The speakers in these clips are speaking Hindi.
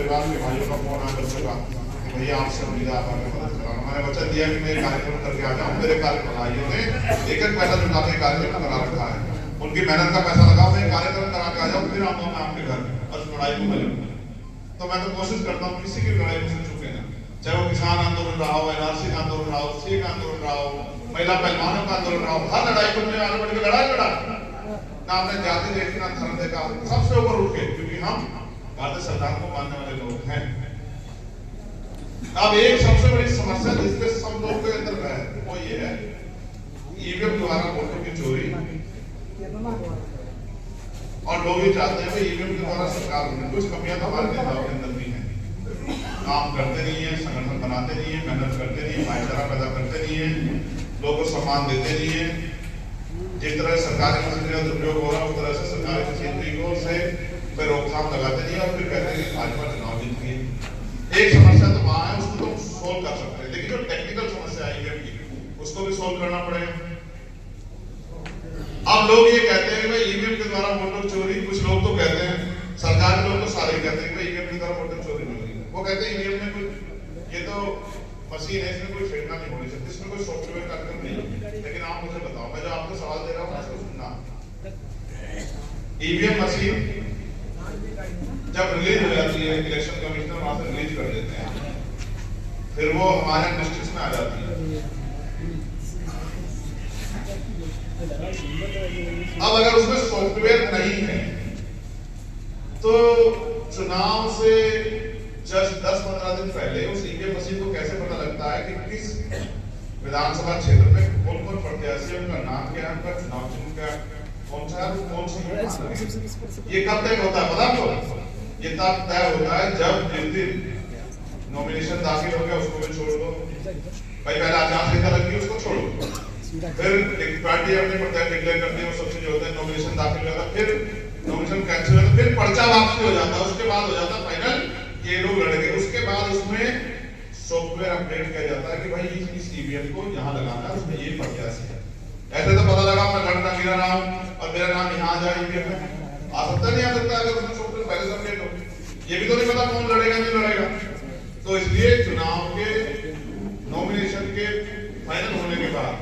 परिवार के भाइयों का फोन आ बच्चों का कि भैया आपसे उम्मीद आप आगे मदद करा। मैंने वचन दिया कि मैं कार्यक्रम करके आ जाऊँ। मेरे कार्यक्रम भाइयों ने एक एक पैसा जुटा के कार्यक्रम करा रखा है, उनकी मेहनत का पैसा लगाओ, मैं कार्यक्रम करा के आ जाऊँ, फिर आऊँगा मैं आपके घर और लड़ाई को मिलूंगा। तो मैं तो कोशिश करता हूँ किसी की लड़ाई मुझसे चुके ना, चाहे वो किसान आंदोलन रहा हो, एनआरसी का आंदोलन रहा हो, सिख आंदोलन रहा हो, महिला पहलवानों का आंदोलन रहा हो, हर लड़ाई को मैं आगे बढ़ के लड़ाई लड़ा ना हमने जाति देखी ना धर्म देखा, सबसे ऊपर उठ के, क्योंकि हम भारतीय संविधान को मानने वाले लोग हैं। अब एक सबसे बड़ी समस्या जिसके सब लोग के अंदर है वो ये है ईवीएम द्वारा वोटों की चोरी, और लोग ये चाहते हैं ईवीएम के द्वारा सरकार में कुछ कमियां तो हमारे नेताओं के अंदर भी हैं, काम करते नहीं है, संगठन बनाते नहीं है, मेहनत करते नहीं है, भाईचारा पैदा करते नहीं है, लोगों को सम्मान देते नहीं है। जिस तरह सरकारी मशीनरी का दुरुपयोग हो रहा है उस तरह से सरकारी मशीनरी को से कोई रोकथाम लगाते नहीं और फिर कहते हैं कि भाजपा चुनाव जीत गई। एक समस्या तो वहां है, उसको तो सोल्व कर सकते हैं, लेकिन जो टेक्निकल समस्या आई है उसको भी सोल्व करना पड़ेगा। अब लोग ये कहते हैं भाई ईवीएम के द्वारा वोटों चोरी, कुछ लोग तो कहते हैं, सरकारी लोग तो सारे कहते हैं ईवीएम के द्वारा वोटों चोरी नहीं होगी। वो कहते हैं ईवीएम में कोई ये तो मशीन है, इसमें कोई छेड़ना नहीं होनी चाहिए, इसमें कोई सॉफ्टवेयर कार्यक्रम नहीं। लेकिन आप मुझे बताओ, मैं जो आपको सवाल दे रहा हूँ उसको सुनना। ईवीएम मशीन जब रिलीज हो जाती है, इलेक्शन कमिश्नर वहां से रिलीज कर देते हैं, फिर वो हमारे डिस्ट्रिक्ट में आ जाती है। अब अगर उसमें सॉफ्टवेयर नहीं है तो चुनाव से जस्ट 10-15 दिन पहले उस ईवीएम मशीन को कैसे पता लगता है कि किस विधानसभा क्षेत्र में कौन कौन प्रत्याशी, उनका नाम क्या है, उनका चुनाव चिन्ह क्या, कौन सा ये कब तक होता है पता आपको? ये तब तय होता है जब जिस दिन नॉमिनेशन दाखिल हो गया उसको भी छोड़ दो भाई, पहले आचार संहिता लगी उसको छोड़ो, फिर पार्टी अपने प्रत्याशी डिक्लेयर करती है, सबसे जो होता है नॉमिनेशन दाखिल करता, फिर नॉमिनेशन कैंसिल होता, फिर पर्चा वापसी हो जाता, उसके बाद हो जाता फाइनल ये लोग लड़ेंगे। उसके बाद उसमें सॉफ्टवेयर अपडेट किया जाता है कि भाई इस ईवीएम को यहाँ लगाना है, उसमें ये प्रत्याशी है। ऐसे तो पता लगा मैं लड़ना गिरा रहा हूँ और मेरा नाम यहाँ आ जाए ईवीएम में, आ सकता नहीं आ सकता अगर उसमें सॉफ्टवेयर पहले से अपडेट हो। ये भी तो नहीं पता कौन लड़ेगा नहीं लड़ेगा। तो इसलिए चुनाव के नॉमिनेशन के फाइनल होने के बाद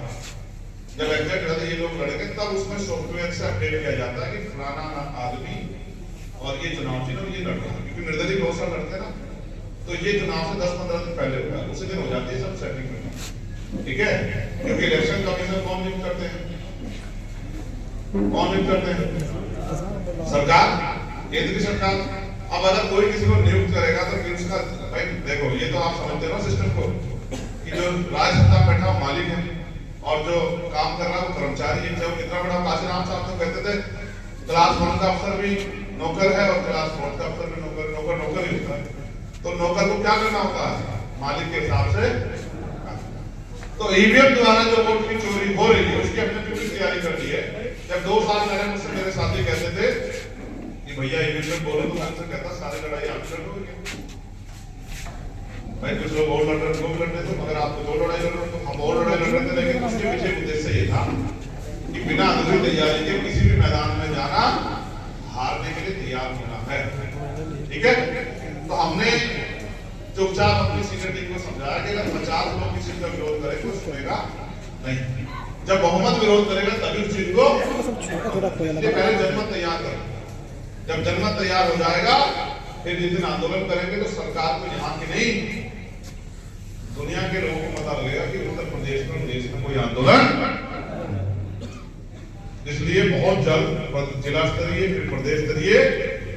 जब एग्जैक्ट रहते ये लोग लड़ेंगे तब उसमें सॉफ्टवेयर से अपडेट किया जाता है कि फलाना आदमी और ये चुनाव चिन्ह ये लड़ रहा है, क्योंकि निर्दलीय बहुत सारे लड़ते हैं ना, तो ये चुनाव से 10-15 दिन पहले होगा, उसी दिन हो जाती है सब सेटिंग में, ठीक है। क्योंकि इलेक्शन कमीशन कौन नियुक्त करते हैं, कौन नियुक्त करते हैं? सरकार, केंद्र की सरकार। अब अगर कोई किसी को नियुक्त करेगा तो फिर उसका भाई देखो, ये तो आप समझते हो सिस्टम को कि जो राज्य सत्ता बैठा वो मालिक है और जो काम कर रहा है वो कर्मचारी है। जब इतना बड़ा काशीराम साहब तो कहते थे क्लास 1 का अफसर भी नौकर है और क्लास 4 का अफसर भी नौकर ही होता है। तो नौकर को क्या करना होता है मालिक के हिसाब से। तो ईवीएम द्वारा जो वोट की चोरी हो रही है उसकी हमने पूरी तैयारी कर ली है। जब 2 साल पहले मुझसे मेरे साथी कहते थे कि भैया ईवीएम में बोलो, तो मैं कहता सारी लड़ाई आप लड़ लोगे भाई, कुछ लोग और लड़ रहे थे, मगर आप तो लड़ाई लड़ रहे हो, तो हम और लड़ाई लड़ रहे थे। लेकिन उसके पीछे उद्देश्य ये था कि बिना अधूरी तैयारी के किसी भी मैदान में जाना, हारने के लिए तैयार होना है, ठीक है। तो हमने चुपचाप अपनी सीनियर टीम को समझाया कि अगर 50 लोग किसी का विरोध करें तो सुनेगा नहीं, जब बहुमत विरोध करेगा तभी उस चीज को पहले जनमत तैयार करें। जब जनमत तैयार हो जाएगा फिर जिस दिन आंदोलन करेंगे तो सरकार को यहाँ की नहीं दुनिया के लोगों को पता लगेगा कि उत्तर प्रदेश में देश में कोई आंदोलन। इसलिए बहुत जल्द जिला स्तरीय फिर प्रदेश स्तरीय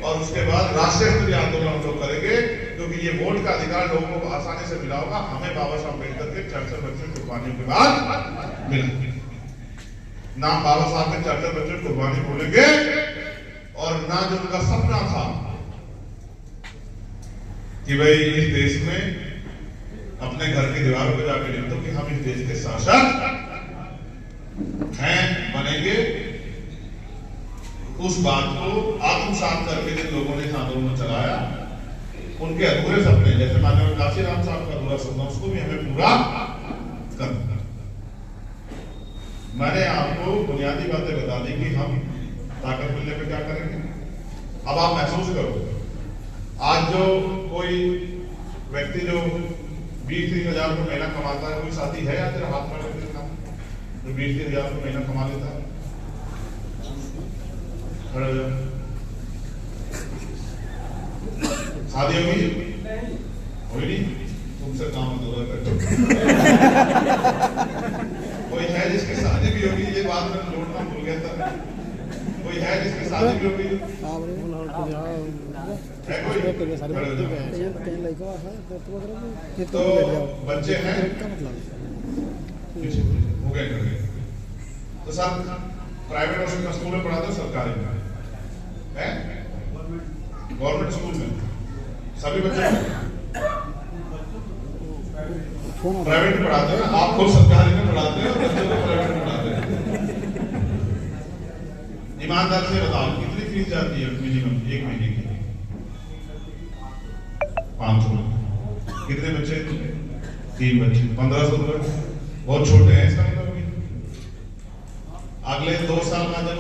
और उसके बाद राष्ट्रीय स्तरीय आंदोलन हम लोग करेंगे, क्योंकि ये वोट का अधिकार लोगों को आसानी से मिला होगा। हमें बाबा साहब अम्बेडकर के 64 कुर्बानियों के बाद मिला नाम, बाबा साहब के 64 कुर्बानी बोलेंगे और ना जो उनका सपना था कि भाई इस देश में अपने घर की दीवारों पर जाकर लिख दो कि हम इस देश के शासक हैं, बनेंगे। उस बात को आत्मसात करके जिन लोगों ने आंदोलन चलाया उनके अधूरे सपने, जैसे माननीय काशीराम साहब का अधूरा सपना, उसको भी हमें पूरा करना। मैंने आपको बुनियादी बातें बता दी कि हम ताकत मिलने पे क्या करेंगे। अब आप महसूस करो, आज जो कोई कोई व्यक्ति जो 20-30 हजार रुपये महीना कमाता है, कोई साथी है या तेरा हाथ में काम जो 20-30 हजार रुपये महीना कमा लेता है? खड़े हो जाओ। शादी होगी? हुई नहीं? तुमसे काम अधूरा कर। कोई है जिसकी शादी भी होगी? ये बात मैं जोड़ना भूल गया था। कोई है जिसकी शादी भी होगी? है कोई? खड़े हो जाओ। तो बच्चे हैं? हो गए कर गए। तो सर प्राइवेट और स्कूल में पढ़ाते हो सरकारी में? है गवर्नमेंट स्कूल में सभी बच्चे प्राइवेट में पढ़ाते हैं? आप खुद सरकारी में पढ़ाते हैं और बच्चों को प्राइवेट में पढ़ाते हैं? ईमानदार से बताओ कितनी फीस जाती है मिनिमम एक महीने की? 500। कितने बच्चे? 3 बच्चे, 1500 रुपए। बहुत छोटे हैं इसका मतलब। अगले 2 साल में जब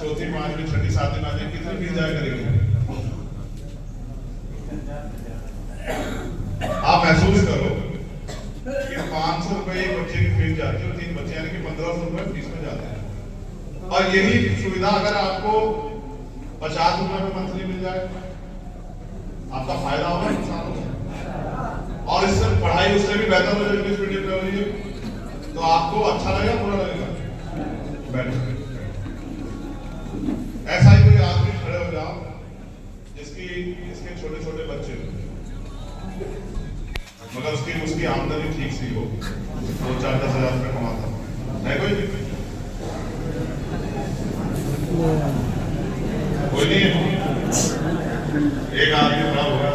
4th, 5वीं, 6ठी, 7वीं में कितनी फीस जाया करेगी? आप महसूस करो कि 500 रुपए एक बच्चे की फीस जाती है और 3 बच्चे यानी कि 1500 रुपए फीस में जाते हैं। और यही सुविधा अगर आपको 50 रुपए में मंथली मिल जाए, आपका फायदा होगा, नुकसान होगा? और इससे पढ़ाई उससे भी बेहतर हो जाए, इंग्लिश मीडियम में हो रही है, तो आपको अच्छा लगेगा, बुरा लगेगा? ऐसा ही कोई आदमी खड़े हो जाओ इसके छोटे छोटे बच्चे मगर उसकी आमदनी ठीक सी हो, 2-4-10 हजार रुपये कमाता है कोई नहीं है? एक आदमी खड़ा हुआ